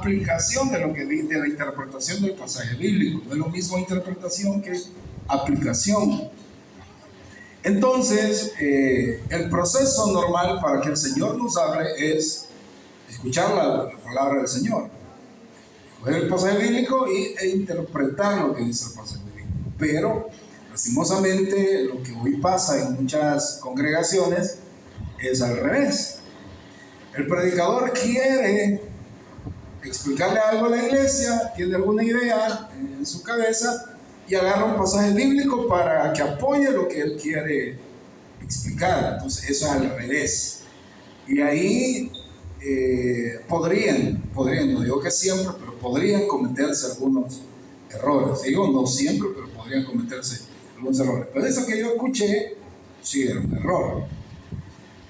aplicación de lo que de la interpretación del pasaje bíblico. No es lo mismo interpretación que aplicación. Entonces, el proceso normal para que el Señor nos hable es escuchar la palabra del Señor, coger el pasaje bíblico e interpretar lo que dice el pasaje bíblico. Pero, lastimosamente, lo que hoy pasa en muchas congregaciones es al revés. El predicador quiere explicarle algo a la iglesia, tiene alguna idea en su cabeza y agarra un pasaje bíblico para que apoye lo que él quiere explicar. Entonces eso es al revés. Y ahí podrían, no digo que siempre, pero podrían cometerse algunos errores. Digo no siempre, pero podrían cometerse algunos errores. Pero eso que yo escuché, sí era un error.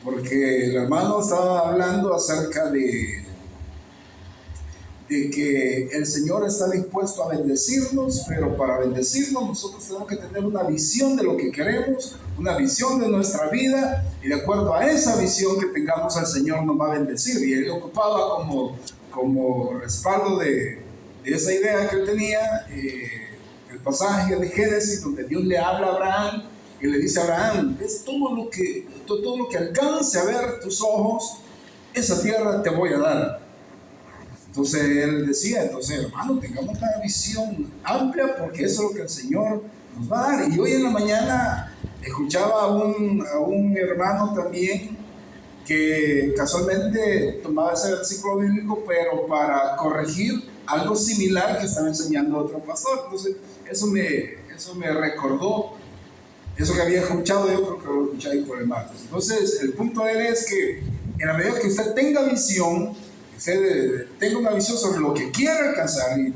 Porque el hermano estaba hablando acerca de que el Señor está dispuesto a bendecirnos, pero para bendecirnos nosotros tenemos que tener una visión de lo que queremos, una visión de nuestra vida, y de acuerdo a esa visión que tengamos, el Señor nos va a bendecir. Y él ocupaba como respaldo de esa idea que él tenía el pasaje de Génesis, donde Dios le habla a Abraham y le dice a Abraham: es todo lo que alcance a ver tus ojos, esa tierra te voy a dar. Entonces él decía, hermano, tengamos una visión amplia, porque eso es lo que el Señor nos va a dar. Y hoy en la mañana escuchaba a un hermano también que casualmente tomaba ese versículo bíblico, pero para corregir algo similar que estaba enseñando otro pastor. Entonces eso me recordó eso que había escuchado. Yo creo que lo escuché ahí por el martes. Entonces el punto de él es que en la medida que usted tenga visión, usted tenga una visión sobre lo que quiere alcanzar, y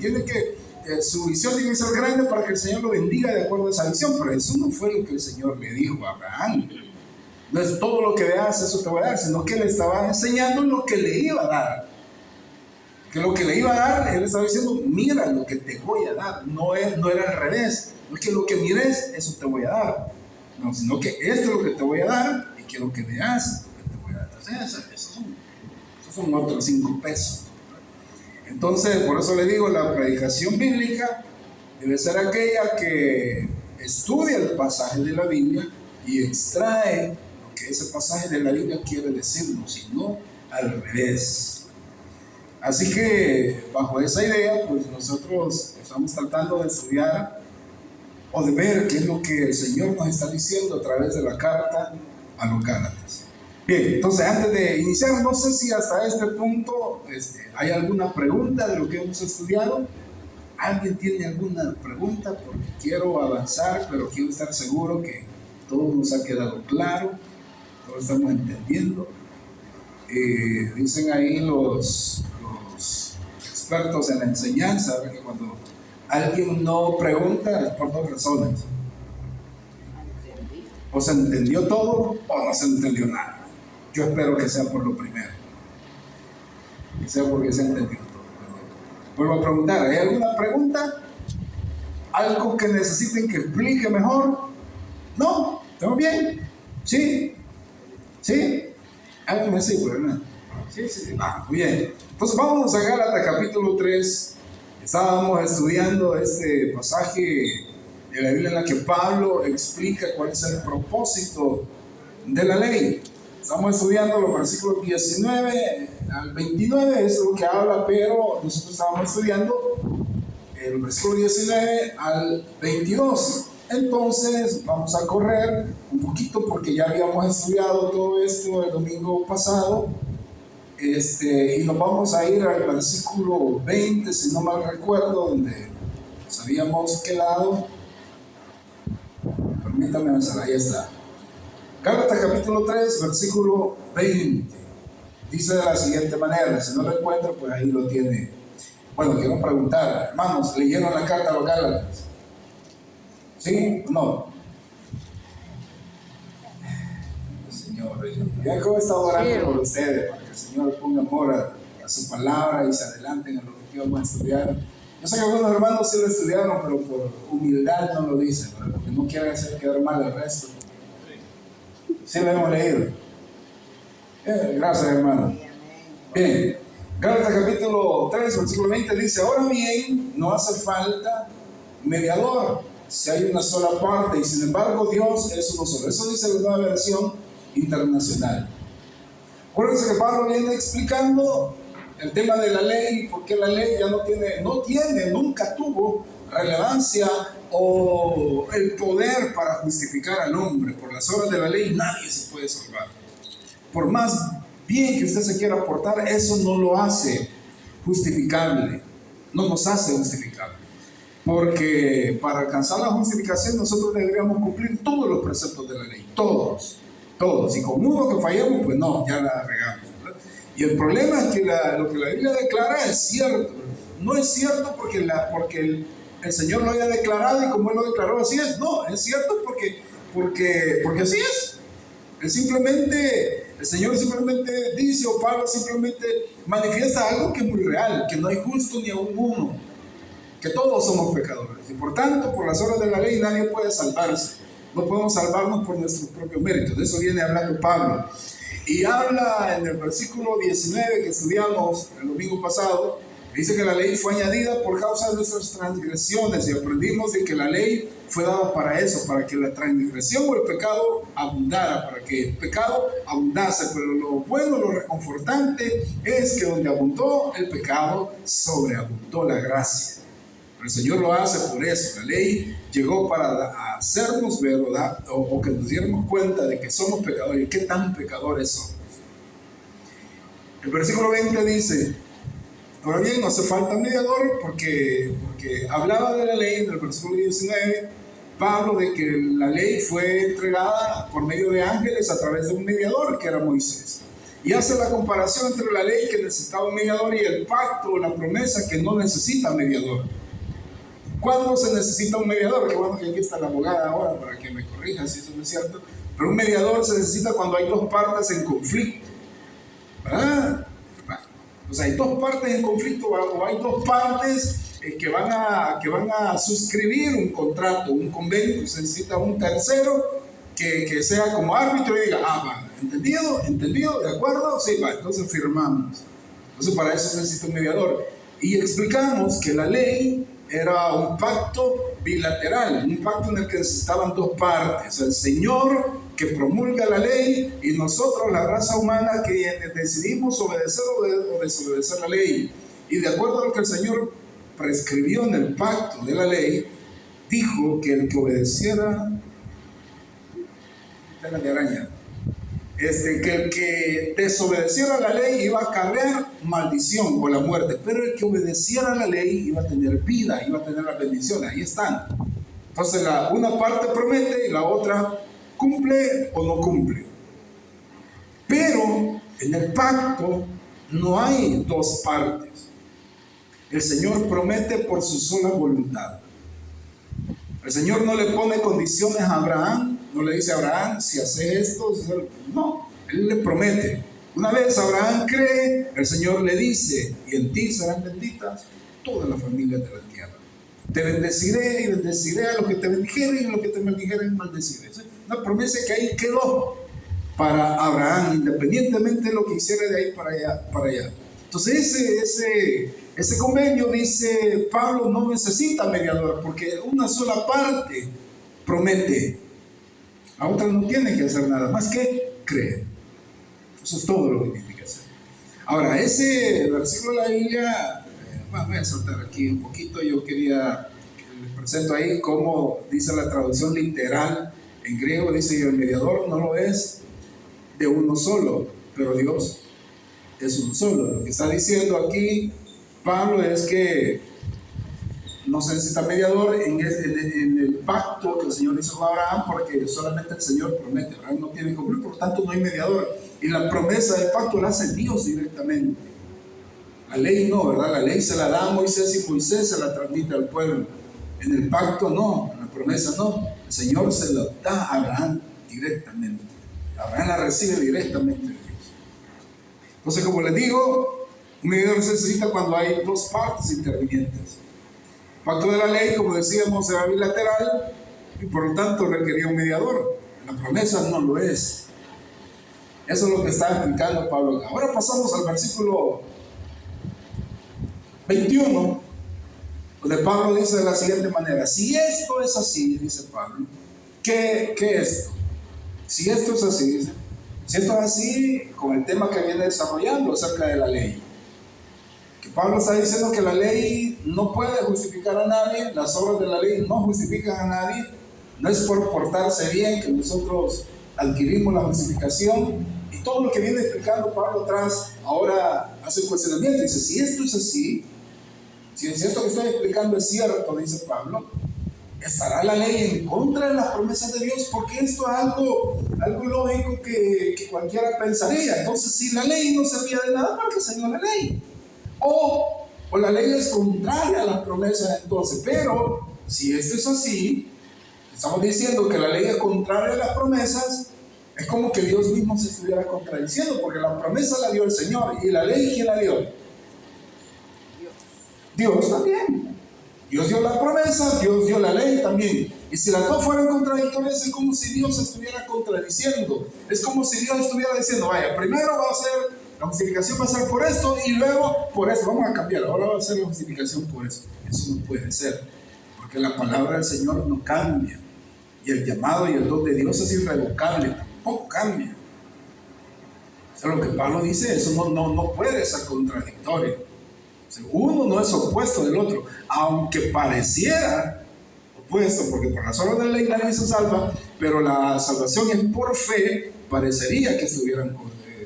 su visión tiene que ser grande para que el Señor lo bendiga de acuerdo a esa visión. Pero eso no fue lo que el Señor le dijo a Abraham. No es todo lo que veas, eso te voy a dar, sino que le estaba enseñando lo que le iba a dar. Que lo que le iba a dar, él estaba diciendo: mira lo que te voy a dar. No era al revés. No es que lo que mires, eso te voy a dar. No, sino que esto es lo que te voy a dar, y quiero que veas lo que te voy a dar. Entonces, esos son otros 5 pesos. Entonces, por eso le digo, la predicación bíblica debe ser aquella que estudia el pasaje de la Biblia y extrae lo que ese pasaje de la Biblia quiere decirnos, y no al revés. Así que, bajo esa idea, pues nosotros estamos tratando de estudiar o de ver qué es lo que el Señor nos está diciendo a través de la carta a los Gálatas. Bien, entonces antes de iniciar, no sé si hasta este punto hay alguna pregunta de lo que hemos estudiado. ¿Alguien tiene alguna pregunta? Porque quiero avanzar, pero quiero estar seguro que todo nos ha quedado claro, todos estamos entendiendo. Dicen ahí los expertos en la enseñanza que cuando alguien no pregunta es por 2 razones: o se entendió todo o no se entendió nada. Yo espero que sea por lo primero, que sea porque se entendió todo. Vuelvo a preguntar: ¿hay alguna pregunta? ¿Algo que necesiten que explique mejor? ¿No? ¿Estamos bien? ¿Sí? ¿Sí? Háganme así, ¿verdad? Sí. Muy bien. Entonces vamos a Gálatas capítulo 3. Estábamos estudiando este pasaje de la Biblia en la que Pablo explica cuál es el propósito de la ley. Estamos estudiando los versículos 19 al 29, eso es lo que habla, pero nosotros estábamos estudiando el versículo 19 al 22. Entonces vamos a correr un poquito porque ya habíamos estudiado todo esto el domingo pasado, y nos vamos a ir al versículo 20, si no mal recuerdo, donde nos habíamos quedado. Permítame avanzar, ahí está. Gálatas capítulo 3, versículo 20. Dice de la siguiente manera, si no lo encuentro, pues ahí lo tiene. Bueno, quiero preguntar, hermanos, ¿leyeron la carta a los Gálatas? ¿Sí? ¿No? Señor, ya que he estado orando por ustedes, para que el Señor ponga amor a su palabra y se adelanten a lo que vamos a estudiar. Yo sé que algunos hermanos sí lo estudiaron, pero por humildad no lo dicen, ¿verdad? Porque no quieren hacer quedar mal al resto. Sí lo hemos leído. Gracias, hermano. Bien, Gálatas capítulo 3, versículo 20 dice: ahora bien, no hace falta mediador, si hay una sola parte, y sin embargo Dios es uno solo. Eso dice la nueva versión internacional. Acuérdense que Pablo viene explicando el tema de la ley, porque la ley ya nunca tuvo relevancia o el poder para justificar al hombre. Por las obras de la ley nadie se puede salvar. Por más bien que usted se quiera portar, eso no lo hace justificable, no nos hace justificable. Porque para alcanzar la justificación nosotros deberíamos cumplir todos los preceptos de la ley, todos. Y con uno que fallemos, pues no, ya la regamos, ¿verdad? Y el problema es que lo que la Biblia declara es cierto. No es cierto porque el Señor lo haya declarado y como Él lo declaró así es. No, es cierto porque así es. El Señor simplemente dice, o Pablo simplemente manifiesta algo que es muy real, que no hay justo ni aún uno, que todos somos pecadores. Y por tanto, por las obras de la ley nadie puede salvarse. No podemos salvarnos por nuestros propios méritos. De eso viene hablando Pablo. Y habla en el versículo 19 que estudiamos el domingo pasado, dice que la ley fue añadida por causa de nuestras transgresiones, y aprendimos de que la ley fue dada para eso, para que la transgresión o el pecado abundara, para que el pecado abundase. Pero lo bueno, lo reconfortante es que donde abundó el pecado, sobreabundó la gracia. Pero el Señor lo hace por eso. La ley llegó para hacernos ver o que nos diéramos cuenta de que somos pecadores y qué tan pecadores somos. El versículo 20 dice: ahora bien, no hace falta mediador, porque hablaba de la ley en el versículo 19, Pablo, de que la ley fue entregada por medio de ángeles a través de un mediador que era Moisés. Y hace la comparación entre la ley que necesitaba un mediador y el pacto o la promesa que no necesita mediador. ¿Cuándo se necesita un mediador? Qué bueno que aquí está la abogada ahora para que me corrija si eso no es cierto. Pero un mediador se necesita cuando hay dos partes en conflicto, ¿verdad? O sea, hay dos partes en conflicto o hay dos partes que van a suscribir un contrato, un convenio, y se necesita un tercero que sea como árbitro y diga: va, entendido, de acuerdo, sí, va, entonces firmamos. Entonces para eso se necesita un mediador. Y explicamos que la ley era un pacto bilateral, un pacto en el que necesitaban dos partes: el Señor, que promulga la ley, y nosotros, la raza humana, que decidimos obedecer o desobedecer la ley. Y de acuerdo a lo que el Señor prescribió en el pacto de la ley, dijo que el que obedeciera que el que desobedeciera la ley iba a acarrear maldición o la muerte, pero el que obedeciera la ley iba a tener vida, iba a tener las bendiciones. Ahí están. Entonces una parte promete y la otra cumple o no cumple. Pero en el pacto no hay dos partes. El Señor promete por su sola voluntad. El Señor no le pone condiciones a Abraham, no le dice a Abraham: si haces esto, no, Él le promete. Una vez Abraham cree, el Señor le dice: y en ti serán benditas todas las familias de la tierra. Te bendeciré y bendeciré a los que te bendijeren, y a los que te maldijeren maldeciré. Es una promesa que ahí quedó para Abraham, independientemente de lo que hiciera de ahí para allá. Entonces ese convenio, dice Pablo, no necesita mediador, porque una sola parte promete. La otra no tiene que hacer nada más que creer. Eso es todo lo que tiene que hacer. Ahora, ese versículo de la Biblia, voy a saltar aquí un poquito. Yo quería que les presento ahí cómo dice la traducción literal en griego. Dice: el mediador no lo es de uno solo, pero Dios es uno solo. Lo que está diciendo aquí Pablo es que no se necesita mediador en el pacto que el Señor hizo con Abraham, porque solamente el Señor promete. Abraham no tiene que cumplir, por lo tanto no hay mediador. Y la promesa del pacto la hace Dios directamente. La ley no, ¿verdad? La ley se la da a Moisés y Moisés se la transmite al pueblo. En el pacto no, en la promesa no. El Señor se la da a Abraham directamente. Abraham la recibe directamente de Dios. Entonces, como les digo, un mediador se necesita cuando hay dos partes intervinientes. El pacto de la ley, como decíamos, era bilateral y por lo tanto requería un mediador. La promesa no lo es. Eso es lo que está explicando Pablo acá. Ahora pasamos al versículo 21, donde Pablo dice de la siguiente manera: si esto es así, dice Pablo, ¿qué es esto? Si esto es así, dice, si esto es así, con el tema que viene desarrollando acerca de la ley, que Pablo está diciendo que la ley no puede justificar a nadie, las obras de la ley no justifican a nadie, no es por portarse bien que nosotros adquirimos la justificación, y todo lo que viene explicando Pablo atrás, ahora hace un cuestionamiento, dice: si esto es así, si esto que estoy explicando es cierto, dice Pablo, ¿estará la ley en contra de las promesas de Dios? Porque esto es algo lógico que cualquiera pensaría. Entonces, si la ley no servía de nada, ¿para qué salió la ley? O la ley es contraria a las promesas entonces. Pero si esto es así, estamos diciendo que la ley es contraria a las promesas, es como que Dios mismo se estuviera contradiciendo, porque la promesa la dio el Señor, y la ley, ¿quién la dio? Dios también. Dios dio la promesa, Dios dio la ley también. Y si las dos fueran contradictorias, es como si Dios se estuviera contradiciendo. Es como si Dios estuviera diciendo: vaya, primero va a ser, la justificación va a ser por esto, y luego por esto. Vamos a cambiar, ahora va a ser la justificación por esto. Eso no puede ser, porque la palabra del Señor no cambia. Y el llamado y el don de Dios es irrevocable, tampoco cambia. O sea, lo que Pablo dice, eso no puede ser contradictorio. Uno no es opuesto del otro, aunque pareciera opuesto, porque por las obras de la ley nadie se salva, pero la salvación es por fe, parecería que estuvieran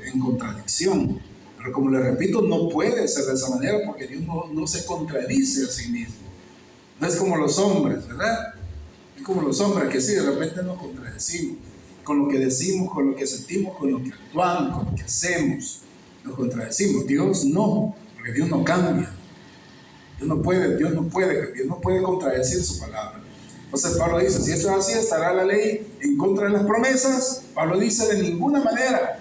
en contradicción. Pero como le repito, no puede ser de esa manera, porque Dios no se contradice a sí mismo. No es como los hombres, ¿verdad? Es como los hombres que sí, de repente nos contradecimos con lo que decimos, con lo que sentimos, con lo que actuamos, con lo que hacemos. Nos contradecimos. Dios no. Porque Dios no cambia. Dios no puede contradecir su palabra. Entonces Pablo dice: si esto es así, ¿estará la ley en contra de las promesas? Pablo dice: de ninguna manera.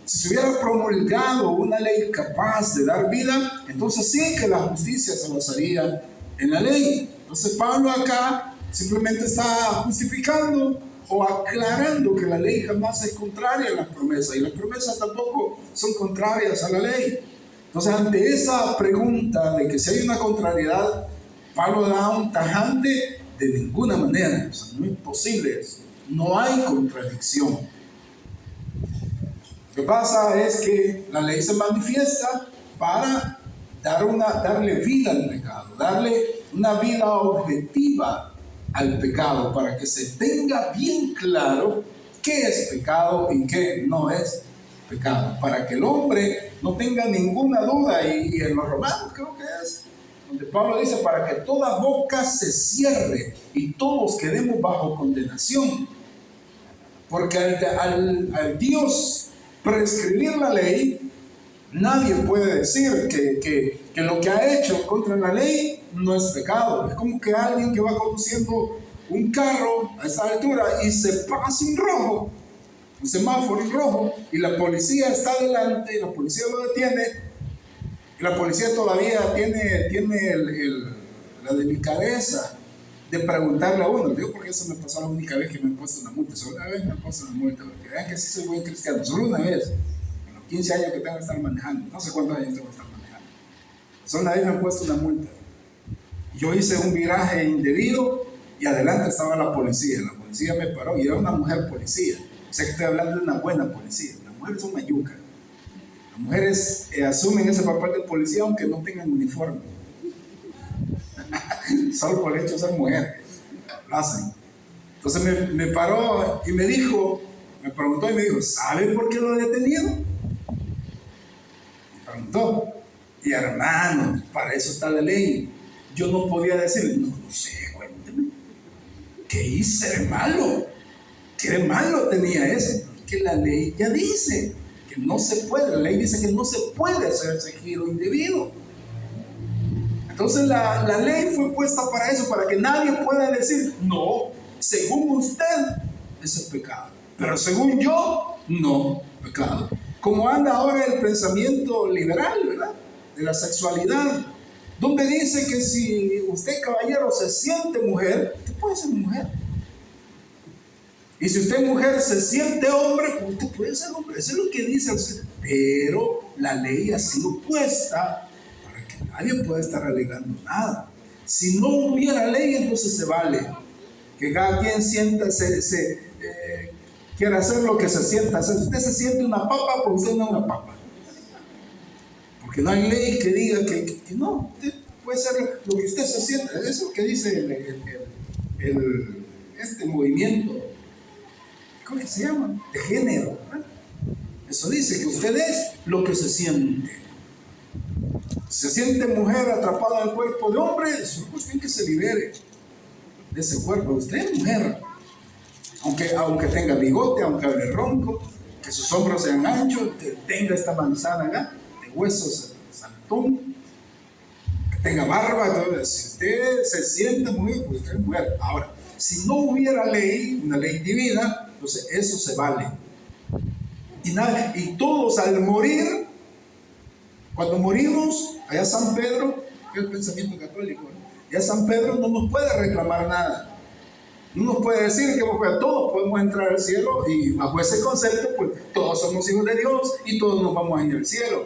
Si se hubiera promulgado una ley capaz de dar vida, entonces sí que la justicia se basaría en la ley. Entonces Pablo acá simplemente está justificando o aclarando que la ley jamás es contraria a las promesas, y las promesas tampoco son contrarias a la ley. Entonces, ante esa pregunta de que si hay una contrariedad, Pablo da un tajante: de ninguna manera. O sea, no es posible eso. No hay contradicción. Lo que pasa es que la ley se manifiesta para darle vida al pecado, darle una vida objetiva al pecado, para que se tenga bien claro qué es pecado y qué no es pecado, para que el hombre no tenga ninguna duda. Y en los Romanos creo que es donde Pablo dice: para que toda boca se cierre y todos quedemos bajo condenación. Porque al Dios prescribir la ley, nadie puede decir que lo que ha hecho contra la ley no es pecado. Es como que alguien que va conduciendo un carro a esta altura y se pasa en rojo, un semáforo en rojo, y la policía está delante, y la policía lo detiene, y la policía todavía tiene la delicadeza de preguntarle a uno. Digo, porque eso me pasó la única vez que me han puesto una multa. Solo una vez me han puesto una multa, porque vean que sí soy buen cristiano. Solo una vez, en los 15 años que tengo que estar manejando, no sé cuántos años tengo que estar manejando, solo una vez me han puesto una multa. Yo hice un viraje indebido y adelante estaba la policía me paró, y era una mujer policía. O sea que estoy hablando de una buena policía. Las mujeres son mayucas. Las mujeres asumen ese papel de policía aunque no tengan uniforme. Solo por el hecho de ser mujer lo hacen. Entonces me paró y me preguntó y me dijo: ¿sabe por qué lo he detenido? Me preguntó. Y hermano, para eso está la ley. Yo no podía decirle: no sé, cuénteme, ¿qué hice de malo? ¿Qué de malo tenía eso? Que la ley ya dice que no se puede. La ley dice que no se puede hacer ese giro indebido. Entonces la ley fue puesta para eso, para que nadie pueda decir: no, según usted, eso es pecado, pero según yo, no, pecado. Como anda ahora el pensamiento liberal, ¿verdad?, de la sexualidad, donde dice que si usted, caballero, se siente mujer, usted puede ser mujer. Y si usted, mujer, se siente hombre, pues usted puede ser hombre. Eso es lo que dice. Pero la ley ha sido puesta para que nadie puede estar alegando nada. Si no hubiera ley, entonces se vale que cada quien sienta, quiera hacer lo que se sienta. Si usted se siente una papa, pues usted no es una papa. Porque no hay ley que diga que no, usted puede ser lo que usted se sienta. Eso que dice este movimiento, ¿cómo que se llama? De género, ¿verdad? Eso dice que usted es lo que se siente. Si se siente mujer atrapada en el cuerpo de hombre, es una cuestión que se libere de ese cuerpo. Usted es mujer, aunque tenga bigote, aunque hable ronco, que sus hombros sean anchos, que tenga esta manzana acá, de huesos saltón, que tenga barba. Entonces, si usted se siente mujer, pues usted es mujer. Ahora, si no hubiera ley, una ley divina, entonces eso se vale. Y todos al morir, cuando morimos, allá San Pedro, que es el pensamiento católico, ya San Pedro no nos puede reclamar nada. No nos puede decir que todos podemos entrar al cielo, y bajo ese concepto, pues todos somos hijos de Dios y todos nos vamos a ir al cielo.